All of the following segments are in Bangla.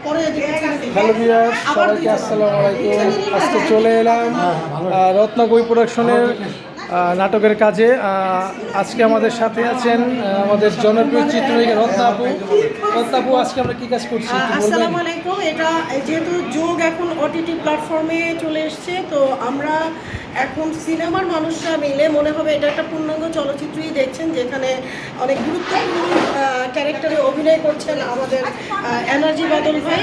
হ্যালো ভিউয়ার্স, সবাইকে আসসালামু আলাইকুম। আজকে চলে এলাম রত্নাকবি প্রোডাকশনের নাটকের কাজে। আজকে আমাদের সাথে আছেন আমাদের জনপ্রিয় চিত্রনায়িকা রত্নাপু। আজকে আমরা কি কাজ করছি? আসসালামু আলাইকুম। এটা যেহেতু যোগ এখন ওটিটি প্ল্যাটফর্মে চলে এসছে, তো আমরা এখন সিনেমার মানুষরা মিলে মনে হবে এটা একটা পূর্ণাঙ্গ চলচ্চিত্রই দেখছেন, যেখানে অনেক গুরুত্বপূর্ণ ক্যারেক্টারে অভিনয় করছেন আমাদের এনার্জি বাদল ভাই,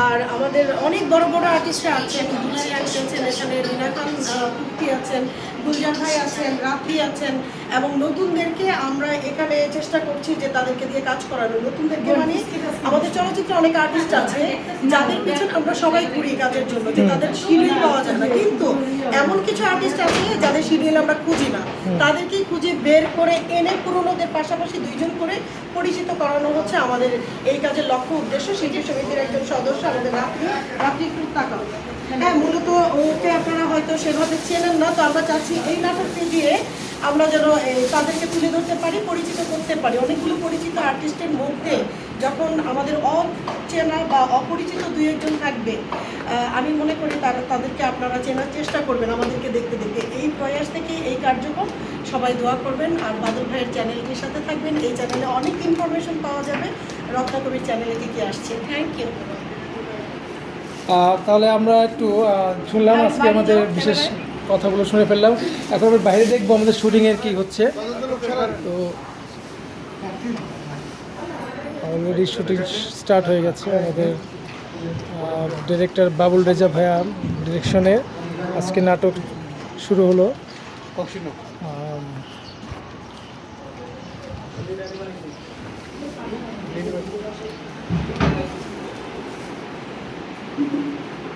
আর আমাদের অনেক বড় বড় আর্টিস্টরা আছেন। দুলাই আছেন, এখানে রিনা খান তুর্কি আছেন, গুলজার ভাই আছেন, রাত্রি আছেন, এবং নতুনদেরকে আমরা এখানে চেষ্টা করছি যে তাদেরকে দিয়ে কাজ করানো। নতুনদেরকে মানে আমাদের চলচ্চিত্রে অনেক আর্টিস্ট আছে যাদের পিছনে আমরা সবাই ঘুরি কাজের জন্য, যে তাদের শিডিউল পাওয়া যায় না, কিন্তু এমন কিছু আর্টিস্ট আছে যাদের শিডিউল আমরা খুঁজি না, তাদেরকেই খুঁজে বের করে এনে পুরোনোদের পাশাপাশি দুইজন করে পরিচিত করানো হচ্ছে আমাদের এই কাজের লক্ষ্য উদ্দেশ্য। শিল্পী সমিতির একজন সদস্য আমাদের রাত্রি একটু তাকাও। হ্যাঁ, মূলত ওকে আপনারা হয়তো সেভাবে চেনেন না, তো আমরা চাচ্ছি এই নাটকটি দিয়ে আমরা যেন তাদেরকে তুলে ধরতে পারি, পরিচিত করতে পারি। অনেকগুলো পরিচিত আর্টিস্টের মধ্যে যখন আমাদের অচেনা বা অপরিচিত দুই একজন থাকবে, আমি মনে করি তাদেরকে আপনারা চেনার চেষ্টা করবেন আমাদেরকে দেখতে দেখতে। এই প্রয়াস থেকে এই কার্যক্রম সবাই দোয়া করবেন, আর বাদল ভাইয়ের চ্যানেলটির সাথে থাকবেন। এই চ্যানেলে অনেক ইনফরমেশন পাওয়া যাবে রত্নাকবির চ্যানেলে কি আসছে। Thank you. তাহলে আমরা একটু শুনলাম, আজকে আমাদের বিশেষ কথাগুলো শুনে ফেললাম। এখন আমরা বাইরে দেখবো আমাদের শুটিংয়ের কি হচ্ছে। তো অলরেডি শুটিং স্টার্ট হয়ে গেছে। আমাদের ডিরেক্টর বাবুল রেজা ভাইয়া ডিরেকশনে আজকে নাটক শুরু হলো।